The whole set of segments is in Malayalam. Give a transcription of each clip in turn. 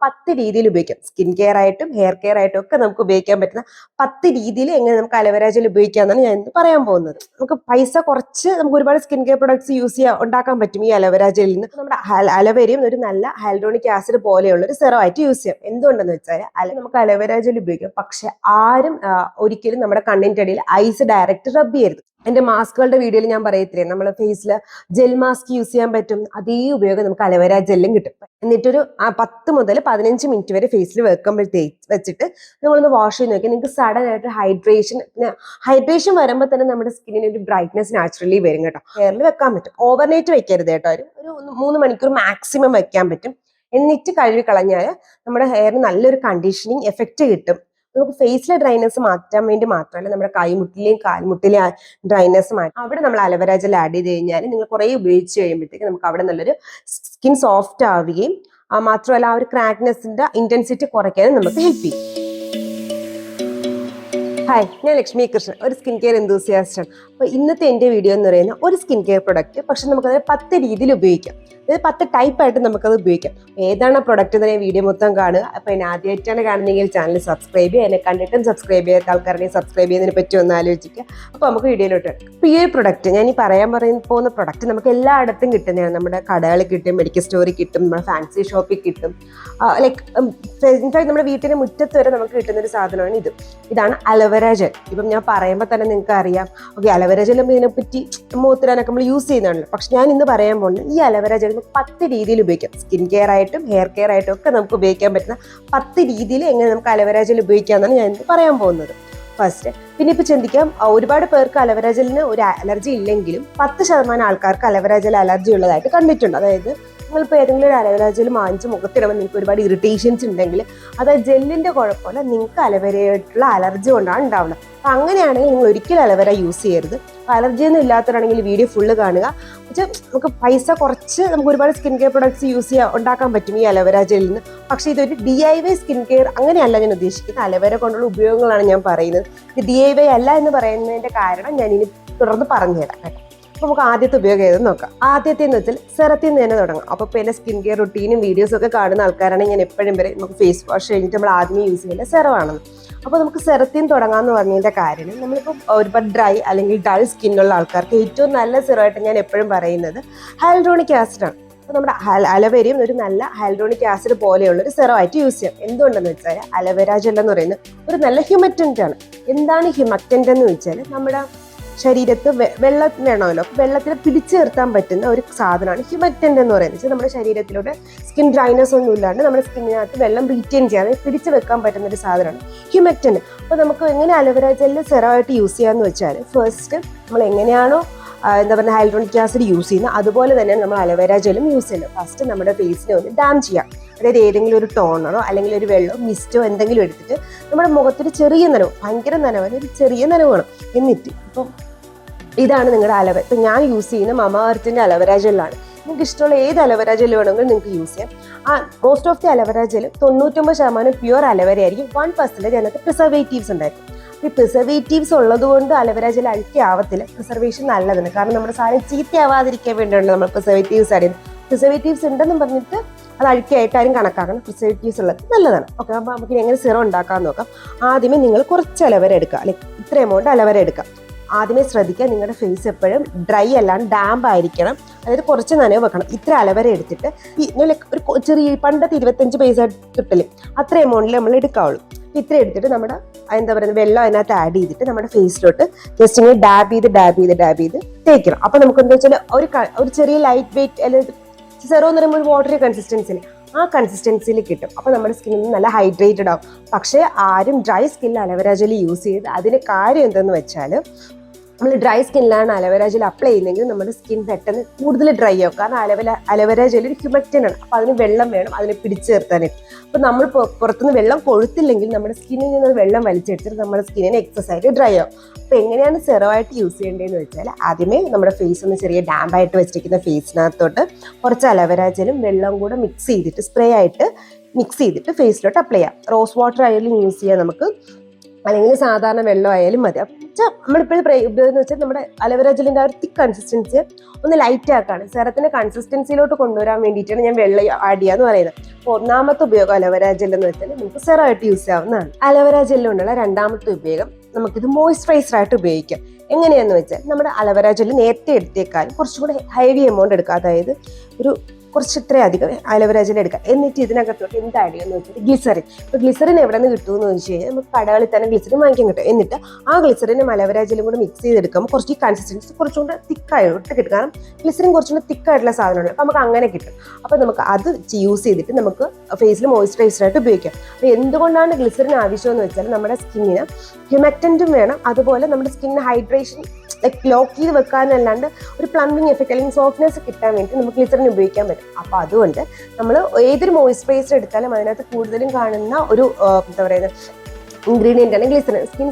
10 രീതിയിൽ ഉപയോഗിക്കാം. സ്കിൻ കെയർ ആയിട്ടും ഹെയർ കെയർ ആയിട്ടും ഒക്കെ നമുക്ക് ഉപയോഗിക്കാൻ പറ്റുന്ന 10 രീതിയിൽ എങ്ങനെ നമുക്ക് അലോവേര ജെൽ ഉപയോഗിക്കാമെന്നാണ് ഞാൻ ഇന്ന് പറയാൻ പോകുന്നത്. നമുക്ക് പൈസ കുറച്ച് നമുക്ക് ഒരുപാട് സ്കിൻ കെയർ പ്രൊഡക്ട്സ് യൂസ് ചെയ്യാൻ ഉണ്ടാക്കാൻ പറ്റും ഈ അലോവേര ജെല്ലിൽ നിന്ന്. നമ്മുടെ അലോവേരയും ഒരു നല്ല ഹൈഡ്രോണിക് ആസിഡ് പോലെയുള്ള ഒരു സെറം ആയിട്ട് യൂസ് ചെയ്യാം. എന്തുകൊണ്ടെന്ന് വെച്ചാൽ നമുക്ക് അലോവേര ജെൽ ഉപയോഗിക്കാം. പക്ഷെ ആരും ഒരിക്കലും നമ്മുടെ കണ്ണിന്റെ അടിയിൽ ഐസ് ഡയറക്റ്റ് റബ്ബ് ചെയ്യരുത്. എന്റെ മാസ്കുകളുടെ വീഡിയോയിൽ ഞാൻ പറയത്തില്ലേ, നമ്മളെ ഫേസിൽ ജെൽ മാസ്ക് യൂസ് ചെയ്യാൻ പറ്റും. അതേ ഉപയോഗം നമുക്ക് അലോവേര ജെല്ലും കിട്ടും. എന്നിട്ടൊരു 10 മുതൽ 15 മിനിറ്റ് വരെ ഫേസിൽ വെച്ചിട്ട് നമ്മളൊന്ന് വാഷ് ചെയ്ത് നോക്കി. നിങ്ങൾക്ക് സഡൻ ആയിട്ട് ഹൈഡ്രേഷൻ വരുമ്പോൾ തന്നെ നമ്മുടെ സ്കിന്നിന് ഒരു ബ്രൈറ്റ്നസ് നാച്ചുറലി വരും കേട്ടോ. ഹെയറിൽ വെക്കാൻ പറ്റും. ഓവർനൈറ്റ് വെക്കരുത് കേട്ടോ. ഒരു 3 മണിക്കൂർ മാക്സിമം വെക്കാൻ പറ്റും. എന്നിട്ട് കഴുകി കളഞ്ഞാൽ നമ്മുടെ ഹെയറിന് നല്ലൊരു കണ്ടീഷനിങ് എഫക്റ്റ് കിട്ടും. നമുക്ക് ഫേസിലെ ഡ്രൈനെസ് മാറ്റാൻ വേണ്ടി മാത്രമല്ല, നമ്മുടെ കൈമുട്ടിലെയും കാൽമുട്ടിലെയും ഡ്രൈനെസ് മാറ്റാം. അവിടെ നമ്മൾ അലോവേര ജെൽ ആഡ് ചെയ്ത് കഴിഞ്ഞാൽ നിങ്ങൾ കുറേ ഉപയോഗിച്ച് കഴിയുമ്പോഴത്തേക്ക് നമുക്ക് അവിടെ നല്ലൊരു സ്കിൻ സോഫ്റ്റ് ആവുകയും മാത്രമല്ല ആ ഒരു ക്രാക്നെസിന്റെ ഇന്റൻസിറ്റി കുറയ്ക്കാനും നമുക്ക് ഹെൽപ്പ് ചെയ്യും. ഹായ്, ഞാൻ ലക്ഷ്മികൃഷ്ണൻ, ഒരു സ്കിൻ കെയർ എന്തൂസിയാസ്റ്റ് ആണ്. അപ്പോൾ ഇന്നത്തെ എൻ്റെ വീഡിയോ എന്ന് പറയുന്ന ഒരു സ്കിൻ കെയർ പ്രൊഡക്റ്റ്, പക്ഷെ നമുക്കത് 10 രീതിയിൽ ഉപയോഗിക്കാം. അതായത് 10 ടൈപ്പായിട്ട് നമുക്കത് ഉപയോഗിക്കാം. ഏതാണ് പ്രൊഡക്റ്റ് എന്ന് ഞാൻ വീഡിയോ മൊത്തം കാണുക. അപ്പോൾ എന്നെ ആദ്യമായിട്ടാണ് കാണുന്നതെങ്കിൽ ചാനൽ സബ്സ്ക്രൈബ് ചെയ്യുക. എന്നെ കണ്ടിട്ടും സബ്സ്ക്രൈബ് ചെയ്യാത്ത ആൾക്കാരെ സബ്സ്ക്രൈബ് ചെയ്യുന്നതിനെ പറ്റി ഒന്ന് ആലോചിക്കുക. അപ്പോൾ നമുക്ക് വീഡിയോയിലോട്ട്. അപ്പോൾ ഈ ഒരു പ്രൊഡക്റ്റ് ഞാൻ ഈ പറയാൻ പോകുന്ന പ്രൊഡക്റ്റ് നമുക്ക് എല്ലായിടത്തും കിട്ടുന്നതാണ്. നമ്മുടെ കടകളിൽ കിട്ടും, മെഡിക്കൽ സ്റ്റോറിൽ കിട്ടും, നമ്മുടെ ഫാൻസി ഷോപ്പിൽ കിട്ടും. ഇൻഫാക്ട് നമ്മുടെ വീട്ടിൻ്റെ മുറ്റത്ത് വരെ നമുക്ക് കിട്ടുന്ന ഒരു സാധനമാണ് ഇതാണ് അലോവേര ജെൽ. ഇപ്പം ഞാൻ പറയുമ്പോൾ തന്നെ നിങ്ങൾക്ക് അറിയാം, ഓക്കെ അലോവേര ജെൽ ഇതിനെപ്പറ്റി മുഖത്തിടാനൊക്കെ നമ്മൾ യൂസ് ചെയ്യുന്നതാണല്ലോ. പക്ഷെ ഞാൻ ഇന്ന് പറയാൻ പോകുന്നത് ഈ അലോവേര ജെൽ 10 രീതിയിൽ ഉപയോഗിക്കാം. സ്കിൻ കെയർ ആയിട്ടും ഹെയർ കെയർ ആയിട്ടും ഒക്കെ നമുക്ക് ഉപയോഗിക്കാൻ പറ്റുന്ന 10 രീതിയിൽ എങ്ങനെ നമുക്ക് അലോവേര ജെൽ ഉപയോഗിക്കാമെന്നാണ് ഞാൻ ഇന്ന് പറയാൻ പോകുന്നത്. ഫസ്റ്റ്, പിന്നെ ഇപ്പൊ ചിന്തിക്കാം, ഒരുപാട് പേർക്ക് അലോവേര ജെല്ലിന് ഒരു അലർജി ഇല്ലെങ്കിലും 10% ആൾക്കാർക്ക് അലോവേര ജെൽ അലർജി ഉള്ളതായിട്ട് കണ്ടിട്ടുണ്ട്. അതായത് നിങ്ങളിപ്പോൾ ഏതെങ്കിലും ഒരു അലോവേര ജെൽ വാങ്ങിച്ച് മുഖത്തിടുമ്പോൾ നിങ്ങൾക്ക് ഒരുപാട് ഇറിറ്റേഷൻസ് ഉണ്ടെങ്കിൽ അത് ജെല്ലിന്റെ കുഴപ്പമില്ല, നിങ്ങൾക്ക് അലോവേരയായിട്ടുള്ള അലർജി കൊണ്ടാണ് ഉണ്ടാവുന്നത്. അപ്പം അങ്ങനെയാണെങ്കിൽ നിങ്ങൾ ഒരിക്കലും അലോവേര യൂസ് ചെയ്യരുത്. അലർജി ഒന്നും ഇല്ലാത്തവരാണെങ്കിൽ വീഡിയോ ഫുള്ള് കാണുക. പക്ഷേ നമുക്ക് പൈസ കുറച്ച് നമുക്ക് ഒരുപാട് സ്കിൻ കെയർ പ്രൊഡക്ട്സ് ഉണ്ടാക്കാൻ പറ്റും ഈ അലോവേര ജെല്ലിൽ നിന്ന്. പക്ഷേ ഇതൊരു DIY സ്കിൻ കെയർ അങ്ങനെയല്ല ഞാൻ ഉദ്ദേശിക്കുന്നത്. അലോവേര കൊണ്ടുള്ള ഉപയോഗങ്ങളാണ് ഞാൻ പറയുന്നത്. ഇത് DIY അല്ല എന്ന് പറയുന്നതിന്റെ കാരണം ഞാൻ ഇനി തുടർന്ന് പറഞ്ഞുതരാം കേട്ടോ. അപ്പോൾ നമുക്ക് ആദ്യത്തെ ഉപയോഗം ഏതെന്ന് നോക്കാം. ആദ്യത്തെ എന്ന് വെച്ചാൽ സെറത്തിൽ നിന്ന് തന്നെ തുടങ്ങാം. അപ്പോൾ ഇപ്പോൾ എൻ്റെ സ്കിൻ കെയർ റുട്ടീനും വീഡിയോസും ഒക്കെ കാണുന്ന ആൾക്കാരാണെങ്കിൽ ഞാൻ എപ്പോഴും വരെ നമുക്ക് ഫേസ് വാഷ് കഴിഞ്ഞിട്ട് നമ്മൾ ആദ്യമേ യൂസ് ചെയ്യേണ്ട സെറമാണെന്ന്. അപ്പോൾ നമുക്ക് സെറത്തിൽ നിന്ന് തുടങ്ങാമെന്ന് പറഞ്ഞതിൻ്റെ കാര്യം, നമ്മളിപ്പോൾ ഒരുപാട് ഡ്രൈ അല്ലെങ്കിൽ ഡൾ സ്കിന്നുള്ള ആൾക്കാർക്ക് ഏറ്റവും നല്ല സെറമായിട്ട് ഞാൻ എപ്പോഴും പറയുന്നത് ഹൈഡ്രോണിക് ആസിഡാണ്. അപ്പോൾ നമ്മുടെ അലോവേരയും ഒരു നല്ല ഹൈഡ്രോണിക് ആസിഡ് പോലെയുള്ള ഒരു സെറമായിട്ട് യൂസ് ചെയ്യാം. എന്തുകൊണ്ടെന്ന് വെച്ചാൽ അലോവേര ജെൽ എന്ന് പറയുന്നത് ഒരു നല്ല ഹ്യൂമറ്റൻ്റ് ആണ്. എന്താണ് ഹ്യൂമറ്റൻ്റ് എന്ന് വെച്ചാൽ, നമ്മുടെ ശരീരത്ത് വെള്ളം വേണമല്ലോ, വെള്ളത്തിൽ പിടിച്ചു നിർത്താൻ പറ്റുന്ന ഒരു സാധനമാണ് ഹ്യൂമറ്റൻ്റ് എന്ന് പറയുന്നത്. നമ്മുടെ ശരീരത്തിലൂടെ സ്കിൻ ഡ്രൈനെസ് ഒന്നും ഇല്ലാണ്ട് നമ്മുടെ സ്കിന്നിനകത്ത് വെള്ളം റീറ്റെയിൻ ചെയ്യാതെ പിടിച്ചു വെക്കാൻ പറ്റുന്ന ഒരു സാധനമാണ് ഹ്യൂമറ്റൻ്റ്. അപ്പോൾ നമുക്ക് എങ്ങനെ അലോവേര ജെല്ല് സെറമായിട്ട് യൂസ് ചെയ്യാമെന്ന് വെച്ചാൽ, ഫസ്റ്റ് നമ്മൾ എങ്ങനെയാണോ ഹൈഡ്രോണിക് ആസിഡ് യൂസ് ചെയ്യുന്നത് അതുപോലെ തന്നെയാണ് നമ്മൾ അലോവേര ജെല്ലും യൂസ് ചെയ്യുന്നത്. ഫസ്റ്റ് നമ്മുടെ ഫേസിനെ ഒന്ന് ഡാം ചെയ്യാം. അതായത് ഏതെങ്കിലും ഒരു ടോണറോ അല്ലെങ്കിൽ ഒരു വെള്ളമോ മിസ്റ്റോ എന്തെങ്കിലും എടുത്തിട്ട് നമ്മുടെ മുഖത്തൊരു ചെറിയ നനവ്, ഭയങ്കര നനവല്ല, ഒരു ചെറിയ നനവ് വേണം. എന്നിട്ട് ഇപ്പം ഇതാണ് നിങ്ങളുടെ അലോവേര. ഇപ്പം ഞാൻ യൂസ് ചെയ്യുന്ന മമാ എർത്തിൻ്റെ അലോവേര ജെല്ലാണ്. നിങ്ങൾക്ക് ഇഷ്ടമുള്ള ഏത് അലോവേര ജെല്ല് വേണമെങ്കിലും നിങ്ങൾക്ക് യൂസ് ചെയ്യാം. Most of the aloe vera gel 99% pure aloe vera ആയിരിക്കും. 1% അതിനകത്ത് പ്രിസർവേറ്റീവ്സ് ഉണ്ടായിരിക്കും. ഈ പ്രിസർവേറ്റീവ്സ് ഉള്ളത് കൊണ്ട് അലോവേര ജെൽ അഴുക്കാവത്തില്ല. പ്രിസർവേഷൻ നല്ലതാണ്. കാരണം നമ്മുടെ സാധനം ചീത്തയാവാതിരിക്കാൻ വേണ്ടിയാണ് നമ്മൾ പ്രിസർവേറ്റീവ്സ് ആഡ് ചെയ്യുന്നത്. പ്രിസർവേറ്റീവ്സ് ഉണ്ടെന്നും പറഞ്ഞിട്ട് അത് അഴുക്കായിട്ടാരും കണക്കാക്കണം. പ്രിസർവേറ്റീവ്സ് ഉള്ളത് നല്ലതാണ്. ഓക്കെ, അപ്പോൾ നമുക്ക് എങ്ങനെ സിറം ഉണ്ടാക്കാൻ നോക്കാം. ആദ്യമേ നിങ്ങൾ കുറച്ച് അലോവേര എടുക്കുക, അല്ലെങ്കിൽ ഇത്ര എമൗണ്ട് അലോവേര എടുക്കാം. ആദ്യമേ ശ്രദ്ധിക്കുക, നിങ്ങളുടെ ഫേസ് എപ്പോഴും ഡ്രൈ അല്ലാണ്ട് ഡാമ്പ് ആയിരിക്കണം. അതായത് കുറച്ച് നനവ് വെക്കണം. ഇത്ര അലോവേര എടുത്തിട്ട് ഒരു ചെറിയ പണ്ടത്തെ 25 പൈസ കിട്ടില്ലേ, അത്ര എമൗണ്ടിൽ നമ്മൾ എടുക്കാവുള്ളൂ. ഇത്ര എടുത്തിട്ട് നമ്മുടെ വെള്ളം അതിനകത്ത് ആഡ് ചെയ്തിട്ട് നമ്മുടെ ഫേസിലോട്ട് ജസ്റ്റ് ഇങ്ങനെ ഡാബ് ചെയ്ത് തേക്കണം. അപ്പോൾ നമുക്ക് എന്താ വെച്ചാൽ ഒരു ചെറിയ ലൈറ്റ് വെയിറ്റ് അല്ലെങ്കിൽ സെറോ എന്ന് പറയുമ്പോൾ ഒരു വാട്ടറി കൺസിസ്റ്റൻസിൽ ആ കൺസിസ്റ്റൻസിയിൽ കിട്ടും. അപ്പോൾ നമ്മുടെ സ്കിന്നിൽ നല്ല ഹൈഡ്രേറ്റഡ് ആവും. പക്ഷേ ആരും ഡ്രൈ സ്കിന്നിൽ അലോവേര ജെൽ യൂസ് ചെയ്ത് അതിന് കാര്യം എന്തെന്ന് വെച്ചാൽ, നമ്മൾ ഡ്രൈ സ്കിന്നിലാണ് അലോവേര ജെൽ അപ്ലൈ ചെയ്യുന്നതെങ്കിൽ നമ്മുടെ സ്കിൻ പെട്ടെന്ന് കൂടുതൽ ഡ്രൈ ആവും. കാരണം അലോവേര ജെൽ ഒരു ഹ്യൂമക്റ്റൻ ആണ്. അപ്പോൾ അതിന് വെള്ളം വേണം, അതിനെ പിടിച്ചു നിർത്താനായിട്ട്. അപ്പോൾ നമ്മൾ പുറത്തുനിന്ന് വെള്ളം കൊഴുത്തില്ലെങ്കിൽ നമ്മുടെ സ്കിന്നിൽ നിന്ന് വെള്ളം വലിച്ചെടുത്തിട്ട് നമ്മുടെ സ്കിന്നിന് എക്സസ് ആയിട്ട് ഡ്രൈ ആവും. അപ്പോൾ എങ്ങനെയാണ് സെറമായിട്ട് യൂസ് ചെയ്യേണ്ടതെന്ന് വെച്ചാൽ, ആദ്യമേ നമ്മുടെ ഫേസ് ഒന്ന് ചെറിയ ഡാമ്പായിട്ട് വെച്ചിരിക്കുന്ന ഫേസിനകത്തോട്ട് കുറച്ച് അലോവേര ജെല്ലും വെള്ളം കൂടെ മിക്സ് ചെയ്തിട്ട് സ്പ്രേ ആയിട്ട് മിക്സ് ചെയ്തിട്ട് ഫേസിലോട്ട് അപ്ലൈ ചെയ്യാം. റോസ് വാട്ടർ ആയാലും യൂസ് ചെയ്യാം നമുക്ക്. അല്ലെങ്കിൽ സാധാരണ വെള്ളം ആയാലും മതി. നമ്മളിപ്പോഴും ഉപയോഗിക്കുന്ന വെച്ചാൽ നമ്മുടെ അലോവേര ജെല്ലിൻ്റെ ആ ഒരു തിക്ക് കൺസിസ്റ്റൻസി ഒന്ന് ലൈറ്റ് ആക്കാണ്. സെറത്തിന്റെ കൺസിസ്റ്റൻസിയിലോട്ട് കൊണ്ടുവരാൻ വേണ്ടിയിട്ടാണ് ഞാൻ വെള്ളം ആഡ് ചെയ്യാന്ന് പറയുന്നത്. അപ്പോൾ ഒന്നാമത്തെ ഉപയോഗം അലോവേര ജെൽ എന്ന് വെച്ചാൽ നമുക്ക് സെറമായിട്ട് യൂസ് ചെയ്യാവുന്നതാണ്. അലോവേര ജെല്ലുകൊണ്ടുള്ള രണ്ടാമത്തെ ഉപയോഗം നമുക്കിത് മോയ്സ്ചറൈസർ ആയിട്ട് ഉപയോഗിക്കാം. എങ്ങനെയാന്ന് വെച്ചാൽ നമ്മുടെ അലോവേര ജെല്ല് നേരത്തെ എടുത്തേക്കാളും കുറച്ചും കൂടെ ഹെവി എമൗണ്ട് എടുക്കുക. അതായത് ഒരു കുറച്ച് ഇത്രയധികം അലോവേര ജെൽ എടുക്കുക. എന്നിട്ട് ഇതിനകത്തോട്ട് എന്ത് ആഡ് ചെയ്യുമെന്ന് വെച്ചാൽ ഗ്ലിസറിൻ. ഇപ്പോൾ ഗ്ലിസറിൻ എവിടെ നിന്ന് കിട്ടുമെന്ന് ചോദിച്ചു കഴിഞ്ഞാൽ നമുക്ക് കടകളിൽ തന്നെ ഗ്ലിസറിൻ വാങ്ങിക്കാൻ കിട്ടും. എന്നിട്ട് ആ ഗ്ലിസറിനും അലോവേര ജെല്ലും കൂടെ മിക്സ് ചെയ്തെടുക്കുമ്പോൾ കുറച്ച് കൺസിസ്റ്റൻസി കുറച്ചും കൂടെ തിക്കായിട്ട് കിട്ടും. കാരണം ഗ്ലിസറിൻ കുറച്ചും കൂടെ തിക്കായിട്ടുള്ള സാധനമാണ്. അപ്പോൾ നമുക്ക് അങ്ങനെ കിട്ടും. അപ്പോൾ നമുക്ക് അത് യൂസ് ചെയ്തിട്ട് നമുക്ക് ഫേസിൽ മോയ്സ്ചറൈസറായിട്ട് ഉപയോഗിക്കാം. അപ്പോൾ എന്തുകൊണ്ടാണ് ഗ്ലിസറിൻ ആവശ്യമെന്ന് വെച്ചാൽ നമ്മുടെ സ്കിന്നിന് ഹ്യൂമക്റ്റൻറ്റും വേണം, അതുപോലെ നമ്മുടെ സ്കിന്നിന് ഹൈഡ്രേഷൻ ലോക്ക് ചെയ്ത് വെക്കാനല്ലാണ്ട് ഒരു പ്ലംബിങ് എഫക്റ്റ് അല്ലെങ്കിൽ സോഫ്റ്റ്നെസ് കിട്ടാൻ വേണ്ടി നമുക്ക് ഗ്ലിസറിൻ ഉപയോഗിക്കാൻ പറ്റും. അപ്പോൾ അതുകൊണ്ട് നമ്മൾ ഏതൊരു മോയ്സ്ചറൈസർ എടുത്താലും അതിനകത്ത് കൂടുതലും കാണുന്ന ഒരു എന്താ പറയുന്നത് ഇൻഗ്രീഡിയൻ്റ് ആണ് ഗ്ലിസറിൻ. സ്കിൻ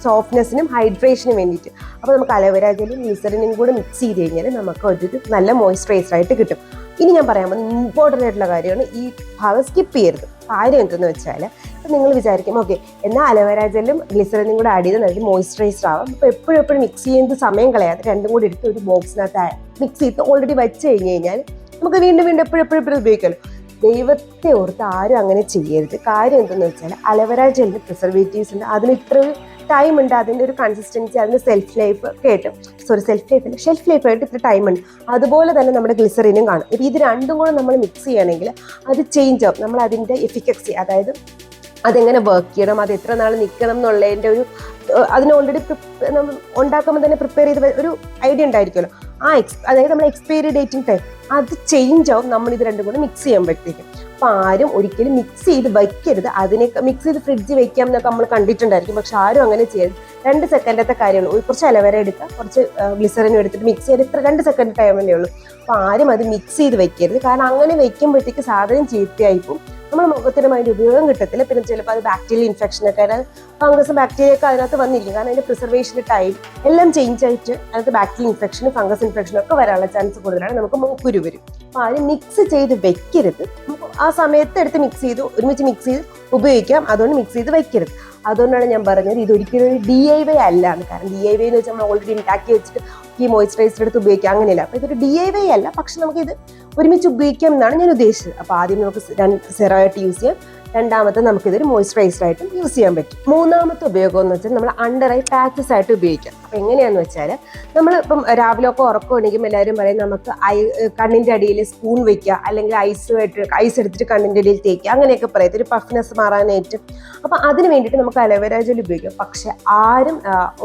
സോഫ്റ്റ്നെസ്സിനും ഹൈഡ്രേഷനും വേണ്ടിയിട്ട്. അപ്പോൾ നമുക്ക് അലോവേര ജെല്ലും ഗ്ലിസറിനും കൂടെ മിക്സ് ചെയ്ത് കഴിഞ്ഞാൽ നമുക്ക് ഒരു നല്ല മോയ്സ്ചറൈസറായിട്ട് കിട്ടും. ഇനി ഞാൻ പറയാൻ പോകുന്നത് ഇമ്പോർട്ടൻ്റ് ആയിട്ടുള്ള കാര്യമാണ്. ഈ ഭാഗം സ്കിപ്പ് ചെയ്യരുത്. കാര്യം എന്തെന്ന് വെച്ചാൽ ഇപ്പം നിങ്ങൾ വിചാരിക്കും ഓക്കെ എന്നാൽ അലോവേര ജെല്ലും ഗ്ലിസറിനും കൂടെ ആഡ് ചെയ്ത് നല്ല മോയ്സ്ചറൈസർ ആവാം. അപ്പോൾ എപ്പോഴും മിക്സ് ചെയ്യുന്നത് സമയം കളയാതെ രണ്ടും കൂടി എടുത്ത് ഒരു ബോക്സിനകത്ത് മിക്സ് ചെയ്ത് ഓൾറെഡി വെച്ച് കഴിഞ്ഞാൽ നമുക്ക് വീണ്ടും എപ്പോഴും ഉപയോഗിക്കാമല്ലോ. ദൈവത്തെ ഓർത്ത് ആരും അങ്ങനെ ചെയ്യരുത്. കാര്യം എന്തെന്ന് വെച്ചാൽ അലോവേര ജെല്ലിന് പ്രിസർവേറ്റീവ്സ് ഉണ്ട്. അതിന് ഇത്ര ടൈം ഉണ്ട്. അതിൻ്റെ ഒരു കൺസിസ്റ്റൻസി, അതിൻ്റെ ഷെൽഫ് ലൈഫ് ആയിട്ട് ഇത്ര ടൈം ഉണ്ട്. അതുപോലെ തന്നെ നമ്മുടെ ഗ്ലിസറിനും കാണും. ഇപ്പോൾ ഇത് രണ്ടും കൂടെ നമ്മൾ മിക്സ് ചെയ്യുകയാണെങ്കിൽ അത് ചേഞ്ച് ആവും. നമ്മൾ അതിൻ്റെ എഫിക്കസി, അതായത് അതെങ്ങനെ വർക്ക് ചെയ്യണം, അത് എത്ര നാൾ നിൽക്കണം എന്നുള്ളതിൻ്റെ ഒരു അതിന് ഓൾറെഡി നമ്മൾ ഉണ്ടാക്കുമ്പോൾ തന്നെ പ്രിപ്പയർ ചെയ്ത് ഒരു ഐഡിയ ഉണ്ടായിരിക്കുമല്ലോ. അതായത് നമ്മൾ എക്സ്പയറി ഡേറ്റിംഗ് ടൈം അത് ചേഞ്ച് ആവും നമ്മളിത് രണ്ടും കൂടെ മിക്സ് ചെയ്യുമ്പോഴത്തേക്കും. അപ്പോൾ ആരും ഒരിക്കലും മിക്സ് ചെയ്ത് വയ്ക്കരുത്. അതിനെ മിക്സ് ചെയ്ത് ഫ്രിഡ്ജിൽ വെക്കാം എന്നൊക്കെ നമ്മൾ കണ്ടിട്ടുണ്ടായിരിക്കും. പക്ഷെ ആരും അങ്ങനെ ചെയ്യരുത്. 2 സെക്കൻഡത്തെ കാര്യമുള്ളൂ. കുറച്ച് അലോവേര എടുക്കുക, കുറച്ച് ഗ്ലിസറിനും എടുത്തിട്ട് മിക്സ് ചെയ്ത് ഇത്ര 2 സെക്കൻഡ് ടൈമല്ലേ ഉള്ളൂ. അപ്പോൾ ആരും അത് മിക്സ് ചെയ്ത് വെക്കരുത്. കാരണം അങ്ങനെ വെക്കുമ്പോഴത്തേക്ക് സാധനം ചീത്തയായിപ്പോൾ നമ്മൾ മുഖത്തിനും അതിൻ്റെ ഉപയോഗം കിട്ടത്തില്ല. പിന്നെ ചിലപ്പോൾ അത് ബാക്ടീരിയൽ ഇൻഫെക്ഷനൊക്കെ, അതായത് ഫംഗസും ബാക്ടീരിയൊക്കെ അതിനകത്ത് വന്നിരിക്കും. കാരണം അതിൻ്റെ പ്രിസർവേഷൻ്റെ ടൈം എല്ലാം ചേഞ്ച് ആയിട്ട് അതിനകത്ത് ബാക്ടീരിയൽ ഇൻഫെക്ഷനും ഫംഗസ് ഇൻഫെക്ഷനും ഒക്കെ വരാനുള്ള ചാൻസ് കൂടുതലാണ്. നമുക്ക് മൂക്കുരു വരും. അപ്പോൾ ആരും മിക്സ് ചെയ്ത് വെക്കരുത്. ആ സമയത്ത് എടുത്ത് ഒരുമിച്ച് മിക്സ് ചെയ്ത് ഉപയോഗിക്കാം. അതുകൊണ്ട് മിക്സ് ചെയ്ത് വെക്കരുത്. അതുകൊണ്ടാണ് ഞാൻ പറഞ്ഞത് ഇതൊരിക്കലും ഒരു DIY അല്ല എന്ന്. കാരണം DIY എന്ന് വെച്ചാൽ നമ്മൾ ഓൾറെഡി ഉണ്ടാക്കി വെച്ചിട്ട് ഈ മോയ്സ്ചറൈസർ എടുത്ത് ഉപയോഗിക്കാം, അങ്ങനെയല്ല. അപ്പോൾ ഇതൊരു DIY അല്ല, പക്ഷെ നമുക്കിത് ഒരുമിച്ച് ഉപയോഗിക്കാം എന്നാണ് ഞാൻ ഉദ്ദേശിച്ചത്. അപ്പോൾ ആദ്യം നമുക്ക് സെറമായിട്ട് യൂസ് ചെയ്യാം. രണ്ടാമത്തെ നമുക്കിതൊരു മോയ്സ്ചറൈസറായിട്ട് യൂസ് ചെയ്യാൻ പറ്റും. മൂന്നാമത്തെ ഉപയോഗം എന്ന് വെച്ചാൽ നമ്മൾ അണ്ടർ ഐ പാച്ചസ് ആയിട്ട് ഉപയോഗിക്കാം. അപ്പോൾ എങ്ങനെയാന്ന് വെച്ചാൽ നമ്മൾ ഇപ്പം രാവിലെ ഒക്കെ ഉറക്കം ഉണ്ടെങ്കിൽ എല്ലാവരും പറയും നമുക്ക് കണ്ണിൻ്റെ അടിയിൽ സ്പൂൺ വെക്കുക, അല്ലെങ്കിൽ ഐസ് എടുത്തിട്ട് കണ്ണിൻ്റെ അടിയിൽ തേക്കുക, അങ്ങനെയൊക്കെ പറയും ഒരു പഫ്നെസ് മാറാനായിട്ട്. അപ്പോൾ അതിന് വേണ്ടിയിട്ട് നമുക്ക് അലോവേര ജെൽ ഉപയോഗിക്കാം. പക്ഷെ ആരും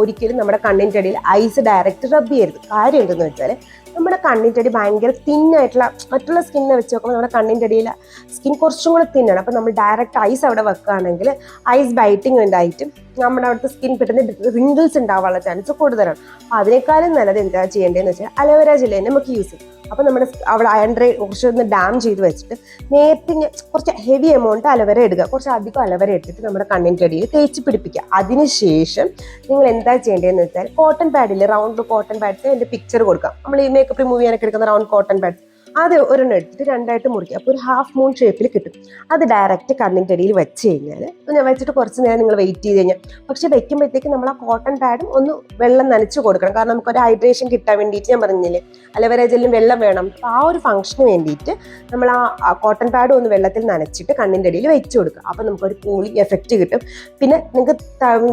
ഒരിക്കലും നമ്മുടെ കണ്ണിൻ്റെ അടിയിൽ ഐസ് ഡയറക്റ്റ് റബ്ബ് ചെയ്യരുത്. കാര്യം എന്തെന്ന് വെച്ചാൽ നമ്മുടെ കണ്ണിൻ്റെ അടി ഭയങ്കര തിന്നായിട്ടുള്ള, മറ്റുള്ള സ്കിന്നെ വെച്ച് നോക്കുമ്പോൾ നമ്മുടെ കണ്ണിൻ്റെ അടിയിൽ സ്കിൻ കുറച്ചും കൂടെ തിന്നാണ്. അപ്പോൾ നമ്മൾ ഡയറക്റ്റ് ഐസ് അവിടെ വെക്കുകയാണെങ്കിൽ ഐസ് ബൈറ്റിംഗ് ഉണ്ടായിട്ടും നമ്മുടെ അവിടുത്തെ സ്കിൻ പെട്ടെന്ന് റിങ്കിൾസ് ഉണ്ടാവാനുള്ള ചാൻസ് കൂടുതലാണ്. അപ്പോൾ അതിനേക്കാളും നല്ലത് എന്താ ചെയ്യേണ്ടതെന്ന് വെച്ചാൽ അലോവേര ജെൽ തന്നെ നമുക്ക് യൂസ് ചെയ്യും. അപ്പോൾ നമ്മുടെ അവിടെ അയൺഡ്രൈ കുറച്ചൊന്ന് ഡാം ചെയ്ത് വെച്ചിട്ട് നേരത്തെ കുറച്ച് ഹെവി എമൗണ്ട് അലോവേര എടുക്കുക, കുറച്ച് അധികം അലോവേര എടുത്തിട്ട് നമ്മുടെ കണ്ണിൻ്റെ അടിയിൽ തേച്ച് പിടിപ്പിക്കുക. അതിനുശേഷം നിങ്ങൾ എന്താ ചെയ്യേണ്ടതെന്ന് വെച്ചാൽ കോട്ടൺ പാഡിൽ റൗണ്ട് കോട്ടൺ പാഡ്സ് എൻ്റെ പിക്ചർ കൊടുക്കാം. നമ്മൾ ഈ മേക്കപ്പ് റിമൂവ് ചെയ്യാനൊക്കെ എടുക്കുന്ന റൗണ്ട് കോട്ടൺ പാഡ്സ് അത് ഒരെണ്ണം എടുത്തിട്ട് 2ആയിട്ട് മുറിക്കുക. അപ്പോൾ ഒരു ഹാഫ് മൂൺ ഷേപ്പിൽ കിട്ടും. അത് ഡയറക്റ്റ് കണ്ണിൻ്റെ അടിയിൽ വെച്ച് കഴിഞ്ഞാൽ വെച്ചിട്ട് കുറച്ച് നേരം നിങ്ങൾ വെയിറ്റ് ചെയ്ത് കഴിഞ്ഞാൽ, പക്ഷെ വെക്കുമ്പോഴത്തേക്ക് നമ്മൾ ആ കോട്ടൺ പാഡും ഒന്ന് വെള്ളം നനച്ച് കൊടുക്കണം. കാരണം നമുക്കൊരു ഹൈഡ്രേഷൻ കിട്ടാൻ വേണ്ടിയിട്ട്, ഞാൻ പറഞ്ഞില്ലേ അലോവേര ജെല്ലും വെള്ളം വേണം. അപ്പോൾ ആ ഒരു ഫംഗ്ഷന് വേണ്ടിയിട്ട് നമ്മൾ ആ കോട്ടൺ പാഡും ഒന്ന് വെള്ളത്തിൽ നനച്ചിട്ട് കണ്ണിൻ്റെ അടിയിൽ വെച്ച് കൊടുക്കുക. അപ്പോൾ നമുക്കൊരു കൂളിംഗ് എഫക്റ്റ് കിട്ടും. പിന്നെ നിങ്ങൾക്ക്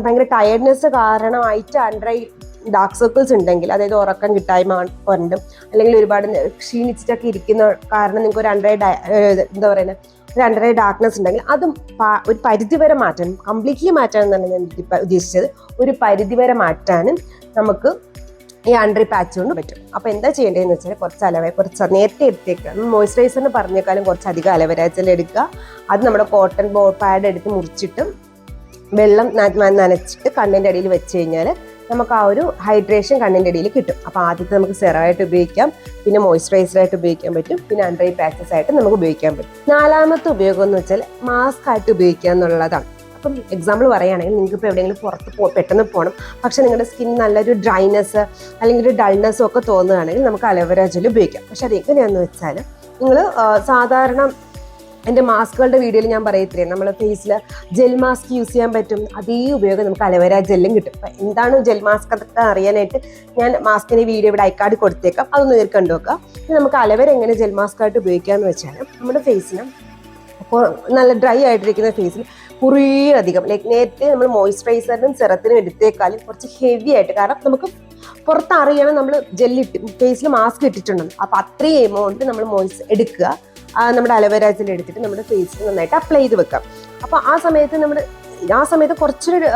ഭയങ്കര ടയർഡ്നെസ് കാരണമായിട്ട് അണ്ടർ ഡാർക്ക് സർക്കിൾസ് ഉണ്ടെങ്കിൽ, അതായത് ഉറക്കം കിട്ടായ്മ കൊണ്ടും അല്ലെങ്കിൽ ഒരുപാട് ക്ഷീണിച്ചിട്ടൊക്കെ ഇരിക്കുന്ന കാരണം നിങ്ങൾക്ക് ഒരു അണ്ടർ ഐ ഡാർക്ക്നെസ് ഉണ്ടെങ്കിൽ അതും ഒരു പരിധിവരെ മാറ്റാനും, കംപ്ലീറ്റ്ലി മാറ്റാനെന്നാണ് ഞാൻ ഉദ്ദേശിച്ചത്, ഒരു പരിധിവരെ മാറ്റാനും നമുക്ക് ഈ അണ്ടർ ഐ പാച്ച് കൊണ്ട് പറ്റും. അപ്പോൾ എന്താ ചെയ്യേണ്ടതെന്ന് വെച്ചാൽ കുറച്ച് നേരത്തെ എടുത്തേക്കുക. മോയ്സ്ചറൈസറിന് പറഞ്ഞേക്കാളും കുറച്ചധികം അലോവേര ജെൽ എടുക്കുക. അത് നമ്മുടെ കോട്ടൺ പാഡ് എടുത്ത് മുറിച്ചിട്ട് വെള്ളം നനച്ചിട്ട് കണ്ണിൻ്റെ അടിയിൽ വെച്ച് കഴിഞ്ഞാൽ നമുക്ക് ആ ഒരു ഹൈഡ്രേഷൻ കണ്ണിൻ്റെ അടിയിൽ കിട്ടും. അപ്പോൾ ആദ്യത്തെ നമുക്ക് സെറമായിട്ട് ഉപയോഗിക്കാം, പിന്നെ മോയ്സ്ചറൈസറായിട്ട് ഉപയോഗിക്കാൻ പറ്റും, പിന്നെ അണ്ടർ ഐ പാച്ചസ് ആയിട്ട് നമുക്ക് ഉപയോഗിക്കാൻ പറ്റും. നാലാമത്തെ ഉപയോഗം എന്ന് വെച്ചാൽ മാസ്ക് ആയിട്ട് ഉപയോഗിക്കുക എന്നുള്ളതാണ്. അപ്പം എക്സാമ്പിൾ പറയുകയാണെങ്കിൽ നിങ്ങൾക്ക് ഇപ്പോൾ എവിടെയെങ്കിലും പുറത്ത് പെട്ടെന്ന് പോകണം, പക്ഷെ നിങ്ങളുടെ സ്കിൻ നല്ലൊരു ഡ്രൈനെസ് അല്ലെങ്കിൽ ഒരു ഡൾനെസ്സും ഒക്കെ തോന്നുകയാണെങ്കിൽ നമുക്ക് അലോവേര ജെൽ ഉപയോഗിക്കാം. പക്ഷെ അതെങ്ങനെയാണെന്ന് വെച്ചാൽ നിങ്ങൾ സാധാരണ എൻ്റെ മാസ്കുകളുടെ വീഡിയോയിൽ ഞാൻ പറയത്തില്ലേ, നമ്മൾ ഫേസിൽ ജെൽ മാസ്ക് യൂസ് ചെയ്യാൻ പറ്റും, അതേ ഉപയോഗം നമുക്ക് അലോവേര ജെല്ലും കിട്ടും. അപ്പം എന്താണ് ജെൽ മാസ്ക് അതൊക്കെ അറിയാനായിട്ട് ഞാൻ മാസ്കിൻ്റെ വീഡിയോ ഇവിടെ ഐക്കാർഡ് കൊടുത്തേക്കാം, അതൊന്ന് നേരിട്ട് കണ്ടു നോക്കാം. ഇനി നമുക്ക് അലോവേര എങ്ങനെ ജെൽ മാസ്ക് ആയിട്ട് ഉപയോഗിക്കാമെന്ന് വെച്ചാൽ, നമ്മുടെ ഫേസിന് നല്ല ഡ്രൈ ആയിട്ടിരിക്കുന്ന ഫേസിൽ കുറേ അധികം നേരത്തെ നമ്മൾ മോയ്സ്ചറൈസറിനും സെറത്തിനും എടുത്തേക്കാളും കുറച്ച് ഹെവി ആയിട്ട്, കാരണം നമുക്ക് പുറത്തറിയണം നമ്മൾ ജെല്ലിട്ട് ഫേസിൽ മാസ്ക് ഇട്ടിട്ടുണ്ടെന്ന്. അപ്പോൾ അത്രയും എമൗണ്ട് നമ്മൾ എടുക്കുക, നമ്മുടെ അലോവേര ജെൽ എടുത്തിട്ട് നമ്മുടെ ഫേസിൽ നന്നായിട്ട് അപ്ലൈ ചെയ്ത് വെക്കാം. അപ്പോൾ ആ സമയത്ത് കുറച്ചൊരു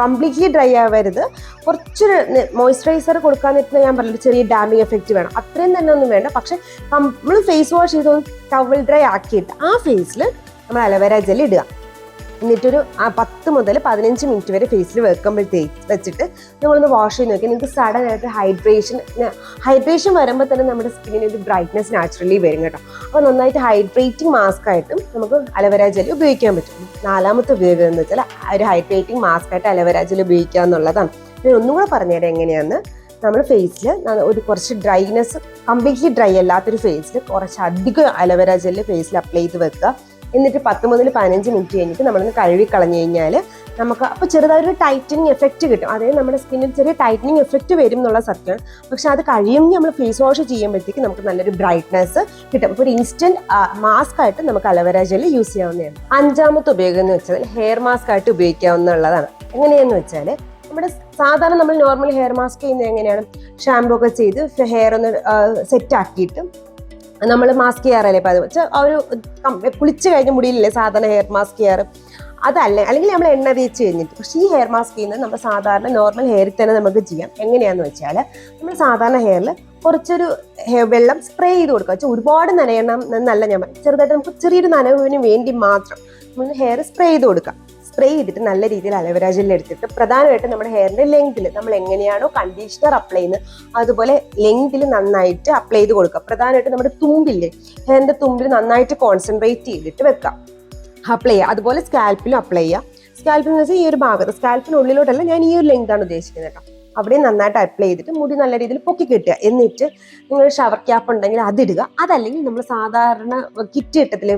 കംപ്ലീറ്റ്ലി ഡ്രൈ ആവരുത്, കുറച്ചൊരു മോയ്സ്ചറൈസർ കൊടുക്കാൻ നേരത്തെ ഞാൻ പറഞ്ഞൊരു ചെറിയ ഡാമിങ് എഫക്റ്റ് വേണം, അത്രയും തന്നെ ഒന്നും വേണ്ട. പക്ഷെ നമ്മൾ ഫേസ് വാഷ് ചെയ്ത് ടവൽ ഡ്രൈ ആക്കിയിട്ട് ആ ഫേസിൽ നമ്മൾ അലോവേര ജെൽ ഇടുക. എന്നിട്ടൊരു 10 മുതൽ 15 മിനിറ്റ് വരെ ഫേസിൽ വെച്ചിട്ട് നമ്മളൊന്ന് വാഷ് ചെയ്ത് നോക്കി. നിങ്ങൾക്ക് സഡൻ ആയിട്ട് ഹൈഡ്രേഷൻ വരുമ്പോൾ തന്നെ നമ്മുടെ സ്കിന്നിന് ഒരു ബ്രൈറ്റ്നസ് നാച്ചുറലി വരും കേട്ടോ. അപ്പോൾ നന്നായിട്ട് ഹൈഡ്രേറ്റിംഗ് മാസ്ക് ആയിട്ടും നമുക്ക് അലോവേര ജെൽ ഉപയോഗിക്കാൻ പറ്റും. 4ാമത്തെ ഉപയോഗം എന്ന് വെച്ചാൽ ഒരു ഹൈഡ്രേറ്റിംഗ് മാസ്ക് ആയിട്ട് അലോവേര ജെൽ ഉപയോഗിക്കുക എന്നുള്ളതാണ്. ഞാൻ ഒന്നും കൂടെ പറഞ്ഞുതരാം എങ്ങനെയാണെന്ന്. നമ്മൾ ഫേസിൽ കുറച്ച് ഡ്രൈനെസ്, കംപ്ലീറ്റ്ലി ഡ്രൈ അല്ലാത്തൊരു ഫേസിൽ കുറച്ചധികം അലോവേര ജെല്ല് ഫേസിൽ അപ്ലൈ ചെയ്ത് വെക്കുക. എന്നിട്ട് 10 മുതൽ 15 മിനിറ്റ് കഴിഞ്ഞിട്ട് നമ്മളൊന്ന് കഴുകി കളഞ്ഞു കഴിഞ്ഞാൽ നമുക്ക് അപ്പോൾ ചെറുതായൊരു ടൈറ്റനിങ് എഫക്റ്റ് കിട്ടും. അതായത് നമ്മുടെ സ്കിന്നിൽ ചെറിയ ടൈറ്റനിങ് എഫക്റ്റ് വരും എന്നുള്ള സത്യമാണ്. പക്ഷെ അത് കഴിയുമെങ്കിൽ നമ്മൾ ഫേസ് വാഷ് ചെയ്യുമ്പോഴത്തേക്ക് നമുക്ക് നല്ലൊരു ബ്രൈറ്റ്നസ് കിട്ടും. അപ്പോൾ ഒരു ഇൻസ്റ്റന്റ് മാസ്ക് ആയിട്ട് നമുക്ക് അലോവേര ജെൽ യൂസ് ചെയ്യാവുന്നതാണ്. 5ാമത്തെ ഉപയോഗം എന്ന് വെച്ചാൽ ഹെയർ മാസ്ക് ആയിട്ട് ഉപയോഗിക്കാവുന്നതാണ്. എങ്ങനെയാന്ന് വെച്ചാൽ, നമ്മുടെ സാധാരണ നമ്മൾ നോർമൽ ഹെയർ മാസ്ക് ചെയ്യുന്നത് എങ്ങനെയാണ്, ഷാമ്പൂ ഒക്കെ ചെയ്ത് ഹെയർ ഒന്ന് സെറ്റ് ആക്കിയിട്ട് നമ്മൾ മാസ്ക് ചെയ്യാറല്ലേ. അപ്പോൾ അത് വെച്ചാൽ ഒരു കുളിച്ച് കഴിഞ്ഞ മുടിയിലല്ലേ സാധാരണ ഹെയർ മാസ്ക് ചെയ്യാറ്, അല്ലെങ്കിൽ നമ്മൾ എണ്ണ തേച്ച് കഴിഞ്ഞിട്ട്. പക്ഷേ ഈ ഹെയർ മാസ്ക് ചെയ്യുന്നത് നമ്മൾ സാധാരണ നോർമൽ ഹെയറിൽ തന്നെ നമുക്ക് ചെയ്യാം. എങ്ങനെയാണെന്ന് വെച്ചാൽ, നമ്മൾ സാധാരണ ഹെയറിൽ കുറച്ചൊരു വെള്ളം സ്പ്രേ ചെയ്ത് കൊടുക്കുക. വെച്ചാൽ ഒരുപാട് നനയണം എന്നല്ല ഞാൻ പറയും, ചെറുതായിട്ട് നമുക്ക് ചെറിയൊരു നനവിന് വേണ്ടി മാത്രം നമ്മൾ ഹെയർ സ്പ്രേ ചെയ്ത് കൊടുക്കാം. സ്പ്രേ ചെയ്തിട്ട് നല്ല രീതിയിൽ അലോവേര ജെൽ എടുത്തിട്ട് പ്രധാനമായിട്ടും നമ്മുടെ ഹെയറിന്റെ ലെങ്തിൽ നമ്മൾ എങ്ങനെയാണോ കണ്ടീഷണർ അപ്ലൈ ചെയ്യുന്നത് അതുപോലെ ലെങ്തിൽ നന്നായിട്ട് അപ്ലൈ ചെയ്ത് കൊടുക്കുക. പ്രധാനമായിട്ടും നമ്മുടെ തുമ്പില്ലേ, ഹെയറിന്റെ തുമ്പിൽ നന്നായിട്ട് കോൺസെൻട്രേറ്റ് ചെയ്തിട്ട് വെക്കാം, അപ്ലൈ ചെയ്യുക. അതുപോലെ സ്കാൽപ്പിലും അപ്ലൈ ചെയ്യുക. സ്കാൽപ്പിൽ എന്ന് വെച്ചാൽ ഈ ഒരു ഭാഗത്ത്, സ്കാൽപ്പിനുള്ളിലോട്ടല്ല, ഞാൻ ഈ ഒരു ലെങ്താണ് ഉദ്ദേശിക്കുന്നത് കേട്ടോ. അവിടെ നന്നായിട്ട് അപ്ലൈ ചെയ്തിട്ട് മുടി നല്ല രീതിയിൽ പൊക്കി കെട്ടുക. എന്നിട്ട് നിങ്ങൾ ഷവർ ക്യാപ്പ് ഉണ്ടെങ്കിൽ അതിടുക. അതല്ലെങ്കിൽ നമ്മൾ സാധാരണ കിറ്റ് കിട്ടത്തില്ലേ,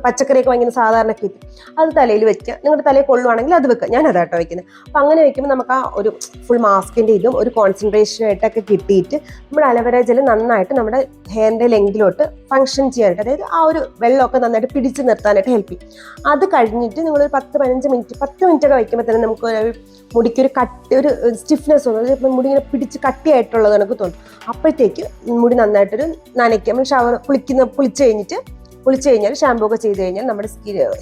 പച്ചക്കറിയൊക്കെ ഭയങ്കര സാധാരണ കിറ്റ്, അത് തലയിൽ വെക്കുക. നിങ്ങളുടെ തലയിൽ കൊള്ളുവാണെങ്കിൽ അത് വെക്കുക. ഞാൻ അതാട്ടോ വയ്ക്കുന്നത്. അപ്പം അങ്ങനെ വെക്കുമ്പോൾ നമുക്ക് ആ ഒരു ഫുൾ മാസ്കിൻ്റെ ഇതും ഒരു കോൺസെൻട്രേഷനായിട്ടൊക്കെ കിട്ടിയിട്ട് നമ്മുടെ അലോവേര ജെൽ നന്നായിട്ട് നമ്മുടെ ഹെയറിൻ്റെ ലെങ്കിലോട്ട് ഫങ്ഷൻ ചെയ്യാനായിട്ട്, അതായത് ആ ഒരു വെള്ളമൊക്കെ നന്നായിട്ട് പിടിച്ച് നിർത്താനായിട്ട് ഹെൽപ്പ് ചെയ്യും. അത് കഴിഞ്ഞിട്ട് നിങ്ങളൊരു 10-15 മിനിറ്റ് 10 മിനിറ്റ് ഒക്കെ വയ്ക്കുമ്പോൾ തന്നെ നമുക്ക് മുടിക്കൊരു ഒരു സ്റ്റിഫ്നെസ് തോന്നും. ഇപ്പം മുടി ഇങ്ങനെ പിടിച്ച് കട്ടിയായിട്ടുള്ളത് എനിക്ക് തോന്നും. അപ്പോഴത്തേക്ക് മുടി നന്നായിട്ടൊരു നനയ്ക്കുക. നമ്മൾ കുളിച്ച് കഴിഞ്ഞാൽ ഷാമ്പൂ ഒക്കെ ചെയ്ത് കഴിഞ്ഞാൽ നമ്മുടെ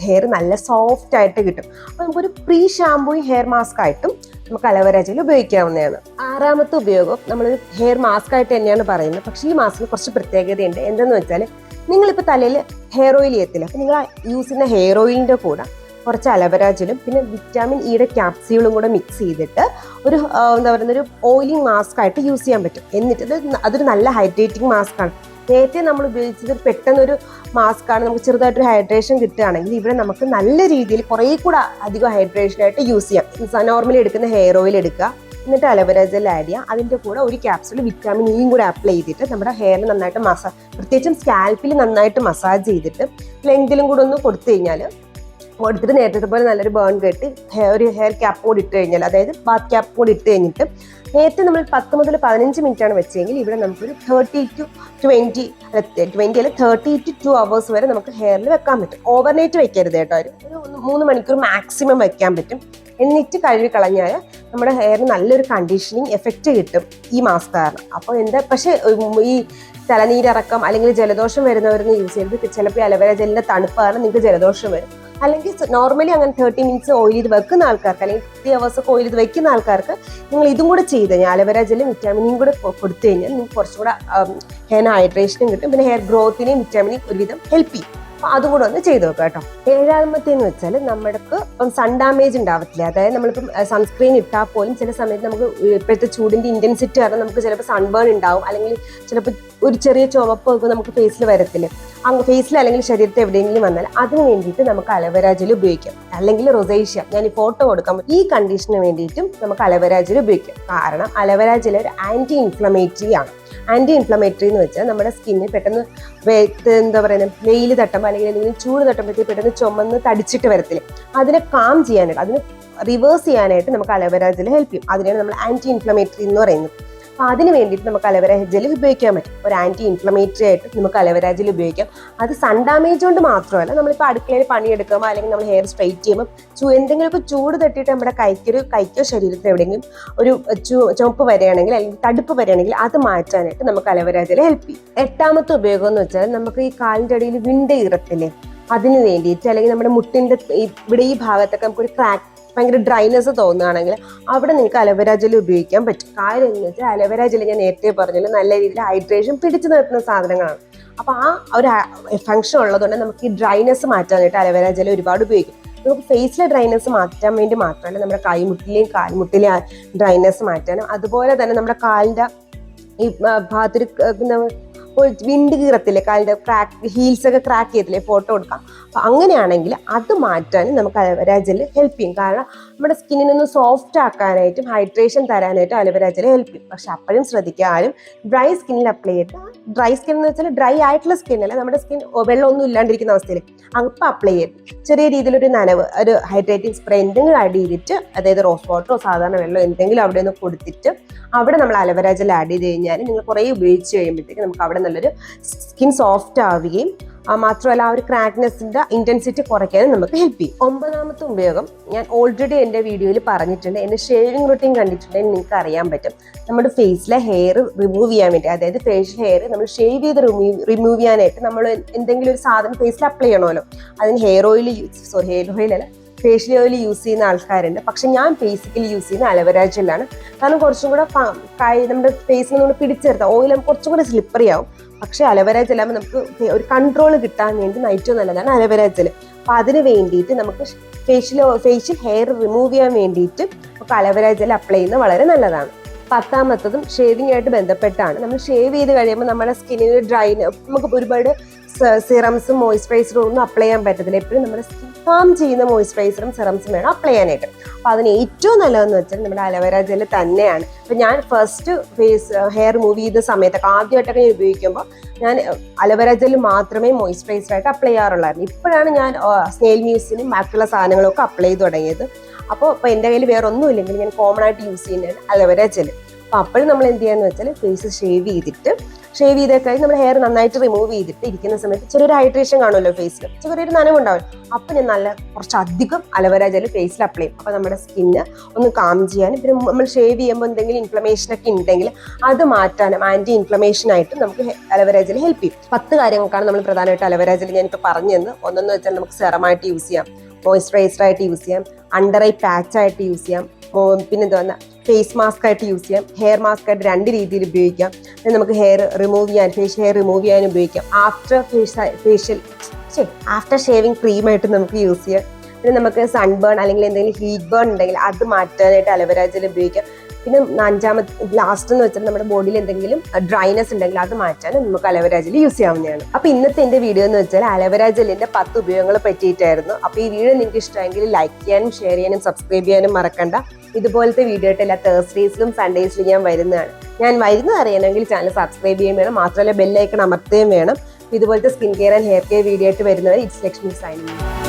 ഹെയർ നല്ല സോഫ്റ്റ് ആയിട്ട് കിട്ടും. അപ്പോൾ നമുക്കൊരു പ്രീ ഷാമ്പൂയിങ് ഹെയർ മാസ്ക് ആയിട്ടും നമുക്ക് അലോവേര ജെൽ ഉപയോഗിക്കാവുന്നതാണ്. 6ാമത്തെ ഉപയോഗം നമ്മൾ ഹെയർ മാസ്ക് ആയിട്ട് തന്നെയാണ് പറയുന്നത്. പക്ഷേ ഈ മാസ്കിന് കുറച്ച് പ്രത്യേകതയുണ്ട്. എന്തെന്ന് വെച്ചാൽ, നിങ്ങളിപ്പോൾ തലയിൽ ഹെയർ ഓയിൽ ചെയ്യത്തില്ല, അപ്പോൾ നിങ്ങൾ യൂസ് ചെയ്യുന്ന ഹെയർ ഓയിലിൻ്റെ കൂടെ കുറച്ച് അലോവേര ജെല്ലും പിന്നെ വിറ്റാമിൻ ഇയുടെ ക്യാപ്സ്യൂളും കൂടെ മിക്സ് ചെയ്തിട്ട് ഒരു ഒരു ഓയിലിംഗ് മാസ്ക് ആയിട്ട് യൂസ് ചെയ്യാൻ പറ്റും. എന്നിട്ട് അതൊരു നല്ല ഹൈഡ്രേറ്റിംഗ് മാസ്ക് ആണ്. നേരത്തെ നമ്മൾ ഉപയോഗിച്ചത് പെട്ടെന്നൊരു മാസ്ക് ആണ്, നമുക്ക് ചെറുതായിട്ടൊരു ഹൈഡ്രേഷൻ കിട്ടുകയാണെങ്കിൽ ഇവിടെ നമുക്ക് നല്ല രീതിയിൽ കുറേ കൂടെ അധികം ഹൈഡ്രേഷനായിട്ട് യൂസ് ചെയ്യാം. നോർമലി എടുക്കുന്ന ഹെയർ ഓയിൽ എടുക്കുക, എന്നിട്ട് അലോവേര ജെൽ ആഡ് ചെയ്യുക. അതിൻ്റെ കൂടെ ഒരു ക്യാപ്സ്യൂൾ വിറ്റാമിൻ ഇയും കൂടെ അപ്ലൈ ചെയ്തിട്ട് നമ്മുടെ ഹെയറിൽ നന്നായിട്ട് പ്രത്യേകിച്ചും സ്കാൽപ്പിൽ നന്നായിട്ട് മസാജ് ചെയ്തിട്ട് ലെങ്തിലും കൂടെ ഒന്ന് കൊടുത്തിട്ട് നേരത്തെ പോലെ നല്ലൊരു ബേൺ കെട്ടി ഒരു ഹെയർ ക്യാപ്പ് കൂടി ഇട്ട് കഴിഞ്ഞാൽ, അതായത് ബാത്ത് ക്യാപ്പ് കൂടി ഇട്ട് കഴിഞ്ഞിട്ട് നേരത്തെ നമ്മൾ 10 മുതൽ 15 മിനിറ്റാണ് വെച്ചെങ്കിൽ ഇവിടെ നമുക്കൊരു 30 to 20 അല്ല 30 to 2 hours വരെ നമുക്ക് ഹെയറിൽ വെക്കാൻ പറ്റും. ഓവർനൈറ്റ് വെക്കരുത് കേട്ടോ, ഒരു 3 മണിക്കൂർ മാക്സിമം വെക്കാൻ പറ്റും. എന്നിട്ട് കഴുകി കളഞ്ഞാൽ നമ്മുടെ ഹെയറിന് നല്ലൊരു കണ്ടീഷനിങ് എഫക്റ്റ് കിട്ടും ഈ മാസ്ക് കാരണം. അപ്പോൾ പക്ഷേ ഈ തലനീരിറക്കം അല്ലെങ്കിൽ ജലദോഷം വരുന്നവരൊന്നും യൂസ് ചെയ്യരുത്. ചിലപ്പോൾ അലോവേര ജെല്ലിൻ്റെ തണുപ്പ് കാരണം നിങ്ങൾക്ക് ജലദോഷം വരും. അല്ലെങ്കിൽ നോർമലി അങ്ങനെ 30 മിനിറ്റ്സ് ഓയിൽ ചെയ്ത് വെക്കുന്ന ആൾക്കാർക്ക്, അല്ലെങ്കിൽ 3 hours ഒക്കെ ഓയിൽ ചെയ്ത് വെക്കുന്ന ആൾക്കാർക്ക് നിങ്ങൾ ഇതും കൂടെ ചെയ്ത് കഴിഞ്ഞാൽ അലോവേര ജെല്ലും വിറ്റാമിനും കൂടെ കൊടുത്തു കഴിഞ്ഞാൽ നിങ്ങൾക്ക് കുറച്ചുകൂടെ ഹെയർ ഹൈഡ്രേഷനും കിട്ടും. പിന്നെ ഹെയർ ഗ്രോത്തിനെയും വിറ്റാമിനും ഒരുവിധം ഹെൽപ്പ് ചെയ്യും. അപ്പോൾ അതുകൂടെ ഒന്ന് ചെയ്ത് നോക്കാം കേട്ടോ. 7ാമത്തേന്ന് വെച്ചാൽ നമ്മൾക്ക് ഇപ്പം സൺ ഡാമേജ് ഉണ്ടാവത്തില്ല. അതായത് നമ്മളിപ്പം സൺസ്ക്രീൻ ഇട്ടാൽ പോലും ചില സമയത്ത് നമുക്ക് ഇപ്പോഴത്തെ ചൂടിൻ്റെ ഇൻറ്റൻസിറ്റി കാരണം നമുക്ക് ചിലപ്പോൾ സൺബേൺ ഉണ്ടാവും, അല്ലെങ്കിൽ ചിലപ്പോൾ ഒരു ചെറിയ ചുവപ്പ് നമുക്ക് ഫേസിൽ വരത്തില്ല. ഫേസിൽ അല്ലെങ്കിൽ ശരീരത്തിൽ എവിടെയെങ്കിലും വന്നാൽ അതിന് വേണ്ടിയിട്ട് നമുക്ക് അലോവേര ജെൽ ഉപയോഗിക്കാം. അല്ലെങ്കിൽ റൊസേഷ്യ, ഞാൻ ഈ ഫോട്ടോ കൊടുക്കാൻ ഈ കണ്ടീഷന് വേണ്ടിയിട്ടും നമുക്ക് അലോവേര ജെൽ ഉപയോഗിക്കാം. കാരണം അലോവേര ജെൽ ഒരു ആൻറ്റി ഇൻഫ്ലമേറ്ററി ആണ്. ആൻറ്റി ഇൻഫ്ലമേറ്ററി എന്ന് വെച്ചാൽ നമ്മുടെ സ്കിന്നിൽ പെട്ടെന്ന് എന്താ പറയുന്നത് വെയിൽ തട്ടുമ്പോൾ അല്ലെങ്കിൽ എന്തെങ്കിലും ചൂട് തട്ടുമ്പോഴത്തേക്ക് പെട്ടെന്ന് ചുമന്ന് തടിച്ചിട്ട് വരത്തില്ലേ, അതിനെ കാം ചെയ്യാനായിട്ട്, അതിന് റിവേഴ്സ് ചെയ്യാനായിട്ട് നമുക്ക് അലോവേര ജെൽ ഹെൽപ്പ് ചെയ്യും. അതിനാണ് നമ്മൾ ആൻറ്റി ഇൻഫ്ലമേറ്ററി എന്ന് പറയുന്നത്. അപ്പോൾ അതിന് വേണ്ടിയിട്ട് നമുക്ക് അലോവേര ജെൽ ഉപയോഗിക്കാൻ പറ്റും. ഒരു ആൻറ്റി ഇൻഫ്ലമേറ്ററി ആയിട്ട് നമുക്ക് അലോവേര ജെൽ ഉപയോഗിക്കാം. അത് സൺ ഡാമേജ് കൊണ്ട് മാത്രമല്ല, നമ്മളിപ്പോൾ അടുക്കളയിൽ പണിയെടുക്കുമ്പോൾ അല്ലെങ്കിൽ നമ്മൾ ഹെയർ സ്ട്രൈറ്റ് ചെയ്യുമ്പോൾ എന്തെങ്കിലുമൊക്കെ ചൂട് തട്ടിയിട്ട് നമ്മുടെ കൈക്കോ ശരീരത്തിൽ എവിടെയെങ്കിലും ഒരു ചുവപ്പ് വരികയാണെങ്കിൽ അല്ലെങ്കിൽ തടുപ്പ് വരികയാണെങ്കിൽ അത് മാറ്റാനായിട്ട് നമുക്ക് അലോവേര ജെൽ ഹെൽപ്പ് ചെയ്യും. 8ാമത്തെ ഉപയോഗം എന്ന് വെച്ചാൽ നമുക്ക് ഈ കാലിൻ്റെ അടിയിൽ വിണ്ട് ഈറത്തില്ലേ, അതിന് വേണ്ടിയിട്ട് അല്ലെങ്കിൽ നമ്മുടെ മുട്ടിൻ്റെ ഇവിടെ ഈ ഭാഗത്തൊക്കെ നമുക്കൊരു ക്രാക്ക് ഭയങ്കര ഡ്രൈനെസ് തോന്നുകയാണെങ്കിൽ അവിടെ നിങ്ങൾക്ക് അലോവേര ജെൽ ഉപയോഗിക്കാൻ പറ്റും. കാര്യം എന്ന് വെച്ചാൽ അലോവേര ജെൽ ഞാൻ നേരത്തെ പറഞ്ഞാൽ നല്ല രീതിയിൽ ഹൈഡ്രേഷൻ പിടിച്ചു നിർത്തുന്ന സാധനങ്ങളാണ്. അപ്പോൾ ആ ഒരു ഫംഗ്ഷൻ ഉള്ളതുകൊണ്ട് നമുക്ക് ഈ ഡ്രൈനെസ് മാറ്റാനായിട്ട് അലോവേര ജെൽ ഒരുപാട് ഉപയോഗിക്കും. നമുക്ക് ഫേസിലെ ഡ്രൈനെസ് മാറ്റാൻ വേണ്ടി മാത്രമല്ല, നമ്മുടെ കൈമുട്ടിലെയും കാൽമുട്ടിലെയും ഡ്രൈനെസ് മാറ്റാനും, അതുപോലെ തന്നെ നമ്മുടെ കാലിൻ്റെ ഈ ഭാഗത്തൊരു വിണ്ട് കീറത്തില്ലേ, കാലിൻ്റെ ക്രാക്ക് ഹീൽസ് ഒക്കെ ക്രാക്ക് ചെയ്തില്ലേ, ഫോട്ടോ കൊടുക്കാം. അപ്പം അങ്ങനെയാണെങ്കിൽ അത് മാറ്റാനും നമുക്ക് അലോവേര ജെൽ ഹെൽപ്പ് ചെയ്യും. കാരണം നമ്മുടെ സ്കിന്നിനൊന്ന് സോഫ്റ്റ് ആക്കാനായിട്ടും ഹൈഡ്രേഷൻ തരാനായിട്ടും അലോവേര ജെൽ ഹെൽപ്പ് ചെയ്യും. പക്ഷെ അപ്പോഴും ശ്രദ്ധിക്കാനും ഡ്രൈ സ്കിന്നിൽ അപ്ലൈ ചെയ്തിട്ട്, ഡ്രൈ സ്കിൻ എന്ന് വെച്ചാൽ ഡ്രൈ ആയിട്ടുള്ള സ്കിന്നല്ല, നമ്മുടെ സ്കിൻ വെള്ളമൊന്നും ഇല്ലാണ്ടിരിക്കുന്ന അവസ്ഥയിൽ അപ്പം അപ്ലൈ ചെയ്ത് ചെറിയ രീതിയിലൊരു നനവ്, ഒരു ഹൈഡ്രേറ്റിംഗ് സ്പ്രേ എന്തെങ്കിലും ആഡ് ചെയ്തിട്ട്, അതായത് റോസ് വാട്ടറോ സാധാരണ വെള്ളം എന്തെങ്കിലും അവിടെ നിന്ന് കൊടുത്തിട്ട് അവിടെ നമ്മൾ അലോവേര ജെൽ ആഡ് ചെയ്ത് കഴിഞ്ഞാൽ നിങ്ങൾ കുറേ ഉപയോഗിച്ച് കഴിയുമ്പോഴത്തേക്ക് നമുക്ക് അവിടെ നല്ലൊരു സ്കിൻ സോഫ്റ്റ് ആവുകയും മാത്രമല്ല ആ ഒരു ക്രാക്നെസിന്റെ ഇന്റൻസിറ്റി കുറയ്ക്കാനും നമുക്ക് ഹെൽപ്പ് ചെയ്യും. 9ാമത്തെ ഉപയോഗം ഞാൻ ഓൾറെഡി എൻ്റെ വീഡിയോയിൽ പറഞ്ഞിട്ടുണ്ട്. എൻ്റെ ഷേവിംഗ് റൂട്ടീൻ കണ്ടിട്ടുണ്ടെങ്കിൽ നിങ്ങൾക്ക് അറിയാൻ പറ്റും. നമ്മുടെ ഫേസിലെ ഹെയർ റിമൂവ് ചെയ്യാൻ വേണ്ടി, അതായത് ഫേഷ്യൽ ഹെയർ നമ്മൾ ഷേവ് ചെയ്ത് റിമൂവ് ചെയ്യാനായിട്ട് നമ്മൾ എന്തെങ്കിലും ഒരു സാധനം ഫേസിൽ അപ്ലൈ ചെയ്യണമല്ലോ. അതിന് ഹെയർ ഓയിൽ അല്ല ഫേഷ്യൽ ഓയിൽ യൂസ് ചെയ്യുന്ന ആൾക്കാരുണ്ട്. പക്ഷെ ഞാൻ ബേസിക്കലി യൂസ് ചെയ്യുന്ന അലോവേര ജെല്ലാണ്. കാരണം കുറച്ചും കൂടെ നമ്മുടെ ഫേസിൽ നമ്മൾ പിടിച്ചെടുത്ത ഓയിൽ കുറച്ചും കൂടെ സ്ലിപ്പറി ആവും. പക്ഷേ അലോവേര ജെല്ലാകുമ്പോൾ നമുക്ക് ഒരു കൺട്രോൾ കിട്ടാൻ വേണ്ടി ഏറ്റവും നല്ലതാണ് അലോവേര ജെൽ. അപ്പോൾ അതിന് വേണ്ടിയിട്ട് നമുക്ക് ഫേഷ്യൽ ഹെയർ റിമൂവ് ചെയ്യാൻ വേണ്ടിയിട്ട് നമുക്ക് അലോവേര ജെൽ അപ്ലൈ ചെയ്യുന്നത് വളരെ നല്ലതാണ്. 10ാമത്തതും ഷേവിംഗ് ആയിട്ട് ബന്ധപ്പെട്ടാണ്. നമ്മൾ ഷേവ് ചെയ്ത് കഴിയുമ്പോൾ നമ്മുടെ സ്കിന്നിന് നമുക്ക് ഒരുപാട് സിറംസും മോയ്സ്ചറൈസറും ഒന്നും അപ്ലൈ ചെയ്യാൻ പറ്റത്തില്ല. എപ്പോഴും നമ്മുടെ സ്കിൻ കാം ചെയ്യുന്ന മോയ്സ്ചറൈസറും സിറംസും വേണം അപ്ലൈ ചെയ്യാനായിട്ട്. അപ്പോൾ അതിന് ഏറ്റവും നല്ലതെന്ന് വെച്ചാൽ നമ്മുടെ അലോവേര ജെൽ തന്നെയാണ്. അപ്പോൾ ഞാൻ ഫസ്റ്റ് ഹെയർ റിമൂവ് ചെയ്ത സമയത്തൊക്കെ ആദ്യമായിട്ടൊക്കെ ഞാൻ ഉപയോഗിക്കുമ്പോൾ ഞാൻ അലോവേര ജെൽ മാത്രമേ മോയ്സ്ചറൈസറായിട്ട് അപ്ലൈ ചെയ്യാറുള്ളായിരുന്നു. ഇപ്പോഴാണ് ഞാൻ സ്നെയിൽ മ്യൂസിനും ബാക്കിയുള്ള സാധനങ്ങളൊക്കെ അപ്ലൈ ചെയ്ത് തുടങ്ങിയത്. അപ്പോൾ എൻ്റെ കയ്യിൽ വേറെ ഒന്നും ഇല്ലെങ്കിൽ ഞാൻ കോമൺ ആയിട്ട് യൂസ് ചെയ്യുന്നതാണ് അലോവേര ജെൽ. അപ്പോൾ അപ്പോഴും നമ്മൾ എന്ത് ചെയ്യാന്ന് വെച്ചാൽ ഫേസ് ഷേവ് ചെയ്ത് കഴിഞ്ഞ് നമ്മുടെ ഹെയർ നന്നായിട്ട് റിമൂവ് ചെയ്തിട്ട് ഇരിക്കുന്ന സമയത്ത് ചെറിയൊരു ഹൈഡ്രേഷൻ കാണുമല്ലോ ഫേസിൽ, ചെറിയൊരു നനവുണ്ടാവും. അപ്പോൾ ഞാൻ കുറച്ചധികം അലോവേര ജെൽ ഫേസിൽ അപ്ലൈ ചെയ്യും. അപ്പോൾ നമ്മുടെ സ്കിന്ന് ഒന്ന് കാം ചെയ്യാനും പിന്നെ നമ്മൾ ഷേവ് ചെയ്യുമ്പോൾ എന്തെങ്കിലും ഇൻഫ്ലമേഷനൊക്കെ ഉണ്ടെങ്കിൽ അത് മാറ്റാനും ആൻറ്റി ഇൻഫ്ലമേഷനായിട്ട് നമുക്ക് അലോവേര ജെൽ ഹെൽപ്പ് ചെയ്യും. 10 കാര്യങ്ങൾക്കാണ് നമ്മൾ പ്രധാനമായിട്ട് അലോവേര ജെൽ ഞാനിപ്പോൾ പറഞ്ഞു തന്നത്. ഒന്നെന്ന് വെച്ചാൽ നമുക്ക് സെറമായിട്ട് യൂസ് ചെയ്യാം, മോയ്സ്ചറൈസറായിട്ട് യൂസ് ചെയ്യാം, അണ്ടർ ഐ പാച്ചായിട്ട് യൂസ് ചെയ്യാം, പിന്നെ എന്താ ഫേസ് മാസ്ക് ആയിട്ട് യൂസ് ചെയ്യാം, ഹെയർ മാസ്ക് ആയിട്ട് 2 രീതിയിൽ ഉപയോഗിക്കാം. നമുക്ക് ഹെയർ റിമൂവ് ചെയ്യാൻ ഫേഷ്യൽ ഹെയർ റിമൂവ് ചെയ്യാൻ ഉപയോഗിക്കാം. ആഫ്റ്റർ ഷേവിങ് ക്രീമായിട്ട് നമുക്ക് യൂസ് ചെയ്യാം. പിന്നെ നമുക്ക് സൺബേൺ അല്ലെങ്കിൽ എന്തെങ്കിലും ഹീറ്റ് ബേൺ ഉണ്ടെങ്കിൽ അത് മാറ്റാനായിട്ട് അലോവേര ജെൽ ഉപയോഗിക്കാം. പിന്നെ 5ാമത്തെ ലാസ്റ്റ് എന്ന് വെച്ചാൽ നമ്മുടെ ബോഡിയിൽ എന്തെങ്കിലും ഡ്രൈനെസ് ഉണ്ടെങ്കിൽ അത് മാറ്റാൻ നമുക്ക് അലോവേര ജെൽ യൂസ് ചെയ്യാവുന്നതാണ്. അപ്പോൾ ഇന്നത്തെ എൻ്റെ വീഡിയോ എന്ന് വെച്ചാൽ അലോവേര ജെല്ലിന്റെ 10 ഉപയോഗങ്ങളെ പറ്റിയിട്ടായിരുന്നു. അപ്പോൾ ഈ വീഡിയോ നിങ്ങൾക്ക് ഇഷ്ടമെങ്കിൽ ലൈക്ക് ചെയ്യാനും ഷെയർ ചെയ്യാനും സബ്സ്ക്രൈബ് ചെയ്യാനും മറക്കണ്ട. ഇതുപോലത്തെ വീഡിയോ ആയിട്ട് എല്ലാ തേഴ്സ്ഡേസിലും സൺഡേസിലും ഞാൻ വരുന്നതാണ്. ഞാൻ വരുന്നത് അറിയണമെങ്കിൽ ചാനൽ സബ്സ്ക്രൈബ് ചെയ്യുകയും വേണം, മാത്രമല്ല ബെല്ലൈക്കൺ അമർത്തുകയും വേണം. ഇതുപോലത്തെ skin care and hair care video ആയിട്ട് വരുന്നവർ ഇറ്റ്സ് ലക്ഷ്മി സൈനിങ്.